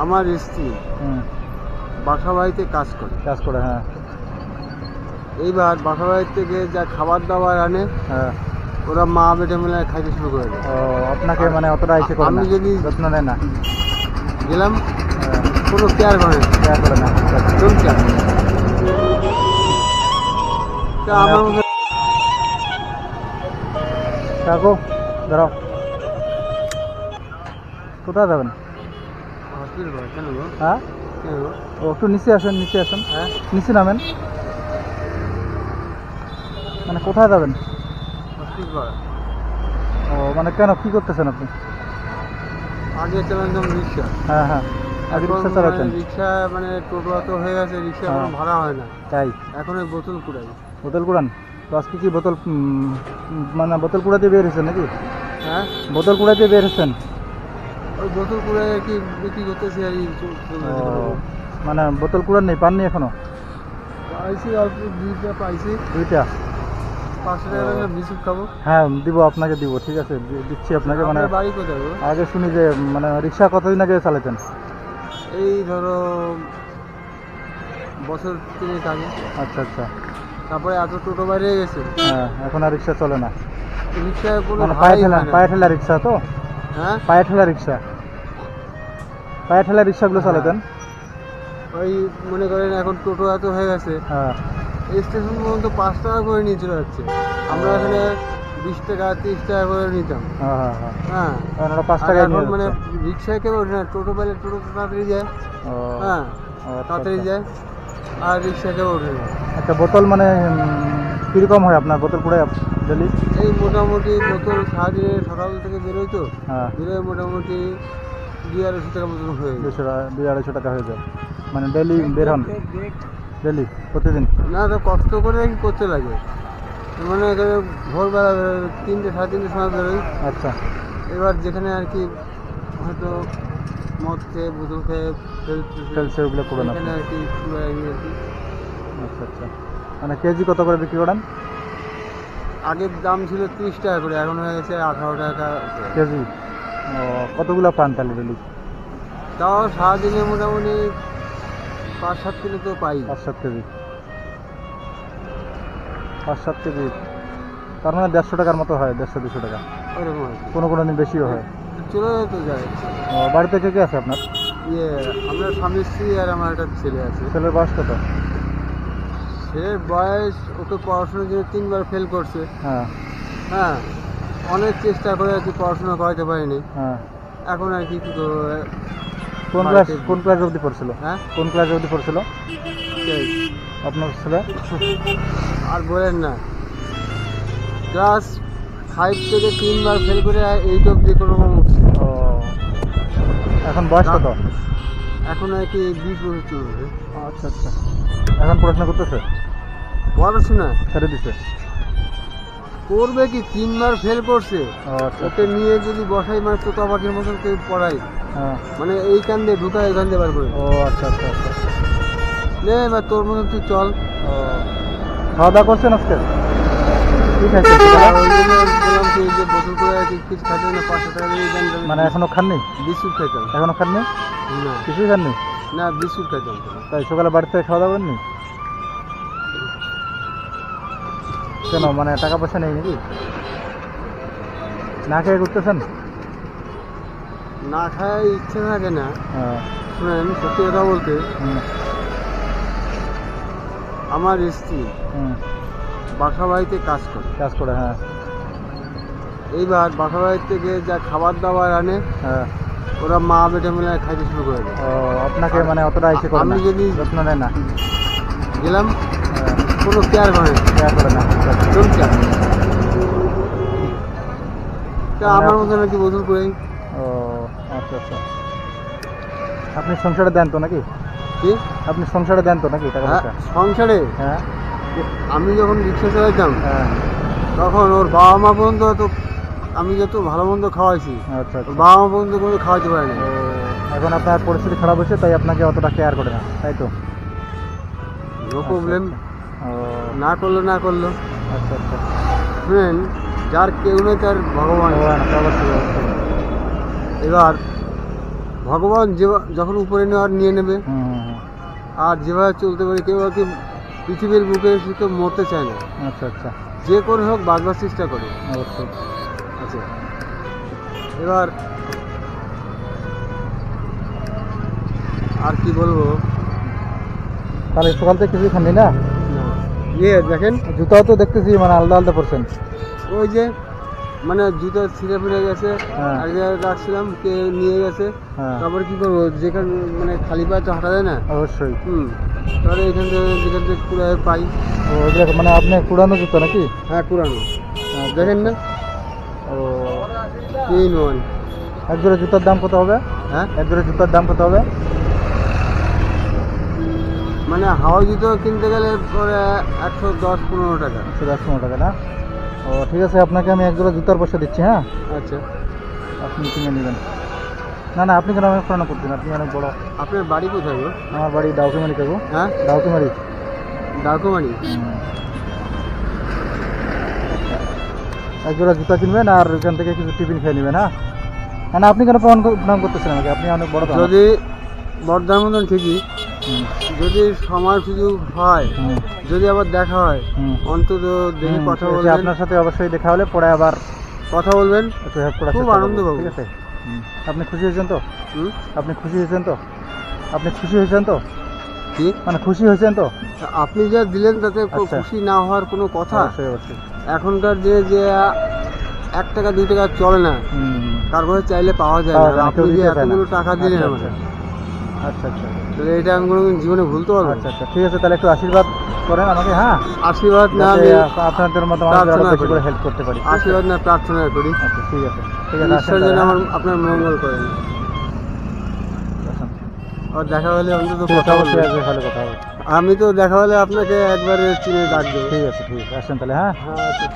আমার স্ত্রী বাসা বাড়িতে কাজ করে। হ্যাঁ। এইবার বাসা বাড়ি থেকে যা খাবার দাবার আনে হ্যাঁ। ওরা মা বেটে মিলে খাইতে শুরু করে দেয়। ও আপনাকে মানে অতটা ইসে করে আমি না, যদি যত্ন নেয় না। গেলাম হ্যাঁ, কোনো কেয়ার করে না, কেয়ার করে না। কোন কেয়ার। তা আমার মধ্যে কাকু দাঁড়াও, কোথায় যাবেন? হসপিটাল কেন গো? হ্যাঁ, কেন গো? ও একটু নিচে আসেন, নিচে আসেন। হ্যাঁ, নিচে নামেন। মানে কোথায় যাবেন? হসপিটাল। ও মানে কেন, কি করতেছেন আপনি? আগে চালাতাম রিক্সা। হ্যাঁ হ্যাঁ, আগে রিক্সা চালাতেন। রিক্সা মানে টোটো তো হয়ে গেছে, রিক্সা হ্যাঁ। কোনো ভাড়া হয় না, তাই এখন ওই বোতল কুড়াই। বোতল কুড়ান? তো আজকে কি বোতল মানে বোতল কুড়াতে বের হয়েছেন নাকি? হ্যাঁ, বোতল কুড়াতে বের হয়েছেন? ওই বোতল কুড়াই আর কি বিক্রি করতেছি আর ও মানে বোতল কুড়ান নেই, পাননি এখনো? পাইছি অল্প, দুইটা পাইছি। দুইটা? 500 টাকা করে বিস্কুট খাবো। হ্যাঁ দিব, আপনাকে দিব, ঠিক আছে দিচ্ছি আপনাকে। মানে আপনার বাড়ি কোথায় গো? আগে শুনি যে মানে রিক্সা কতদিন আগে চালাতেন? এই ধরো বছর 3 আগে। আচ্ছা আচ্ছা। তারপরে এত টোটো বাইরে গেছে, হ্যাঁ, এখন আর রিক্সা চলে না, রিক্সায় কোনো মানে ভাড়াই হয় না। পায়ে ঠেলা রিক্সা তো? হ্যাঁ, পায়ে ঠেলা রিক্সা, পায়ে ঠেলা রিক্সাগুলো হ্যাঁ। চালাতেন? ওই মনে করেন এখন টোটো এত হয়ে গেছে, হ্যাঁ। স্টেশন পর্যন্ত 5 টাকা করে নিয়ে চলে যাচ্ছে। আমরা এখানে 20 টাকা 30 টাকা করে নিতাম। হ্যাঁ হ্যাঁ হ্যাঁ। হ্যাঁ, এখন ওরা 5 আর টাকায় এখন নিয়ে মানে যাচ্ছে। রিক্সায় কেউ ওঠে না, টোটো পেলে টোটো তাড়াতাড়ি যায়। ও, হ্যাঁ, ও, আচ্ছা, তাড়াতাড়ি আচ্ছা। যায়, আর রিক্সা কেউ ওঠে না। একটা বোতল মানে কীরকম হয় আপনার বোতল কুড়াই ডেলি? এই মোটামুটি বোতল সারাদিনে সকাল থেকে বেরোয় তো, হ্যাঁ, বেরোয় মোটামুটি 200-250 টাকা মতন হয়ে যায়। 200-250 টাকা হয়ে যায়। মানে ডেলি বের হন? ডেলি, প্রতিদিন? না, তো কষ্ট করে কি করতে লাগে, মানে এখানে ভোরবেলা বেরোয়, 3টে-3:30 সময় বেরোয়। আচ্ছা। এবার যেখানে আর কি হয়তো মদ খেয়ে বোতল খেয়ে ফেলছে, ওগুলো করবেন আপনি? এখানে আর কি কুড়াই আমি আর কি। আচ্ছা আচ্ছা। মানে কেজি কত করে বিক্রি করেন? আগের দাম ছিল 30 টাকা করে, এখন হয়ে গেছে 18 টাকা কেজি? ও, কতগুলো পান তাহলে ডেলি? তাও সারাদিনে মোটামুটি 5-7 কিলো তো পাই। 5-7 কেজি? 5-7 কেজি, তার মানে 150 টাকার মতো হয়, 150-200 টাকা। ওইরকম আর কি, কোনো কোনো দিন বেশিও হয়। চলে যেতে যায়। ও, বাড়িতে কে কে আছে আপনার? আমরা স্বামী স্ত্রী আর আমার একটা ছেলে আছে। ছেলের বয়স কত? ছেলের বয়স, ওকে পড়াশোনার জন্য 3বার ফেল করছে। হ্যাঁ হ্যাঁ, অনেক চেষ্টা করে আর কি পড়াশোনা করাতে পারিনি। হ্যাঁ। এখন আর কি করবো। কোন ক্লাস অবধি পড়ছিল? হ্যাঁ, কোন ক্লাস অবধি পড়ছিল আপনার ছেলে? আর বলেন না, ক্লাস 5 থেকে 3বার ফেল করে 8 অব্দি কোনো উঠছে। ও, এখন বয়স কত? এখন আর কি 20 বছর চলবে। আচ্ছা আচ্ছা। এখন পড়াশোনা করতেছে? পড়াশোনা ছেড়ে দিছে? করবে কি, 3বার ফেল করছে। ও আচ্ছা। ওকে নিয়ে যদি বসাই মানে তোতা পাখির মতন কেউ পড়াই, হ্যাঁ। মানে এই কান দিয়ে ঢুকায়, এখান দিয়ে বার করে ও আচ্ছা আচ্ছা আচ্ছা। নে, এবার তোর মতন তুই চল। ও, খাওয়া দাওয়া করছেন আজকে? কি খাইছেন? আর ওই জন্য বললাম কি, এই যে বোতল করে কিছু খাইতে না, 500 টাকা দিয়ে দেন। মানে এখনো খাননি? বিস্কুট খাইতাম। এখনো খাননি? না কিছুই খাননি? না, বিস্কুট খাইতাম। তাই সকালে বাড়ি থেকে খাওয়া দাওয়া করেননি? কেন, মানে টাকা পয়সা নেই নাকি? না খেয়ে ঘুরতেছেন? না খায় ইচ্ছে থাকে না। হ্যাঁ। শুনেন, সত্যি কথা বলতে, হুম আমার স্ত্রী হুম। বাসা বাড়িতে কাজ করে। হ্যাঁ এইবার বাসা বাড়ি থেকে যা খাবার দাবার আনে হ্যাঁ। ওরা মা বেটে মিলে খাইতে শুরু করে দেয়। ও, আপনাকে মানে অতটা ইসে করে না, আমি যদি যত্ন নেয় না? গেলাম হ্যাঁ, কোনো কেয়ার করে না, কেয়ার করে না। কোন কেয়ার। তা আমার মতন আর কি বোতল করে। ও আচ্ছা আচ্ছা। আপনি সংসারে দেন তো নাকি? কি? আপনি সংসারে দেন তো নাকি টাকা হ্যাঁ, পয়সা? সংসারে হ্যাঁ আমি যখন রিক্সা চালাইতাম হ্যাঁ। তখন ওর বাবা মা পর্যন্ত তো, আমি যত ভালো মন্দ খাওয়াইছি, আচ্ছা ওর আচ্ছা। বাবা মা পর্যন্ত কোনো খাওয়াইতে পারে না। ও, এখন আপনার পরিস্থিতি খারাপ হয়েছে তাই আপনাকে অতটা কেয়ার করে না, তাই তো? নো প্রবলেম, ও না করলো। আচ্ছা আচ্ছা। শুনেন, যার কেউ নেই তার ভগবান। ভগবান আছে, অবশ্যই অবশ্যই। এবার ভগবান যখন উপরে নেওয়ার নিয়ে নেবে, হুম হুম, হুম। আর যেভাবে চলতে পারে কেউ আর কি পৃথিবীর বুকে এসে কেউ মরতে চায় না, আচ্ছা আচ্ছা, যে করে হোক বাঁচবার চেষ্টা করে। অবশ্যই। আচ্ছা, এবার আর কি বলবো, তাহলে সকাল থেকে কিছুই খাননি না? ইয়ে দেখেন, জুতাও তো দেখতেছি মানে আলাদা আলাদা পড়ছেন। ওই যে মানে জুতো ছিঁড়ে ফিরে গেছে, হ্যাঁ। এক জায়গায় রাখছিলাম, কে নিয়ে গেছে, হ্যাঁ, তারপরে কি করবো, যেখানে মানে খালি পায়ে তো হাঁটা যায় না। অবশ্যই। তাহলে এখান থেকে যেখান থেকে কুড়ায় পাই। ও এগুলো মানে আপনি পুরানো জুতো নাকি? হ্যাঁ, পুরানো, দেখেন না, ও এই নয়। এক জোড়া জুতার দাম কত হবে? হ্যাঁ, এক জোড়া জুতার দাম কত হবে? মানে হাওয়া জুতো কিনতে গেলে পরে 110-15 টাকা। 110-15 টাকা না? ও ঠিক আছে, আপনাকে আমি এক জোড়া জুতার পয়সা দিচ্ছি। হ্যাঁ, আচ্ছা, আপনি কিনে নেবেন। না না, আপনি কেন অনেক পুরানো করছেন? আপনি অনেক বড়। আপনার বাড়ি কোথায় গো? আমার বাড়ি ডাউকিমারি যাবো। হ্যাঁ, ডাউকিমারি। ডাকুমারি। এক জোড়া জুতা কিনবেন আর ওইখান থেকে কিছু টিফিন খেয়ে নেবেন। হ্যাঁ, না না, আপনি কেন প্রণাম করতেছেন আমাকে? আপনি অনেক বড় তো আমার। যদি বর্ধার মতন ঠিকই, হুম, যদি সময় সুযোগ হয়, হুম, যদি আবার দেখা হয়, হুম। অন্তত দেখে হুম, কথা ঠিক আছে, বলবেন, আপনার সাথে অবশ্যই দেখা হলে পরে আবার কথা বলবেন, একটু হেল্প করার খুব চেষ্টা আনন্দ করবো, পাবো। ঠিক আছে? আপনি খুশি হয়েছেন তো? হুম? আপনি খুশি হয়েছেন তো? আপনি খুশি হয়েছেন তো? কি মানে খুশি হয়েছেন তো? আপনি যা দিলেন তাতে আচ্ছা। খুশি না হওয়ার কোনো কথা? অবশ্যই অবশ্যই। এখনকার যে যে 1 টাকা 2 টাকা চলে না, হুম, তারপরে চাইলে পাওয়া যায় পাওয়া না। যায় না, আপনি কেউ যে দিতে চায় না। এতগুলো টাকা দিলেন আচ্ছা, আমাকে, আচ্ছা আচ্ছা তাহলে এটা আমি কোনোদিন জীবনে ভুলতে পারবো না। আচ্ছা আচ্ছা, ঠিক আছে, তাহলে একটু আশীর্বাদ করেন আমাকে। হ্যাঁ, আশীর্বাদ না, যাতে আমি আপনাদের মতো মানুষদের আরো প্রার্থনা বেশি করি। করে হেল্প করতে পারি। ঠিক আছে? আশীর্বাদ না, প্রার্থনা করি আচ্ছা ঠিক আছে, ঠিক আছে, আসেন ঈশ্বর তাহলে, যেন হ্যাঁ? আপনার মঙ্গল করেন। আসেন। আর দেখা হলে অন্তত ঠিক আছে, কথা অবশ্যই বলবেন। আসবে, ভালো কথা হবে। আমি তো দেখা হলে আপনাকে একবারে চিনে ডাক দেবো। ঠিক আছে, ঠিক আছে, আসেন তাহলে। হ্যাঁ, হ্যাঁ, আচ্ছা।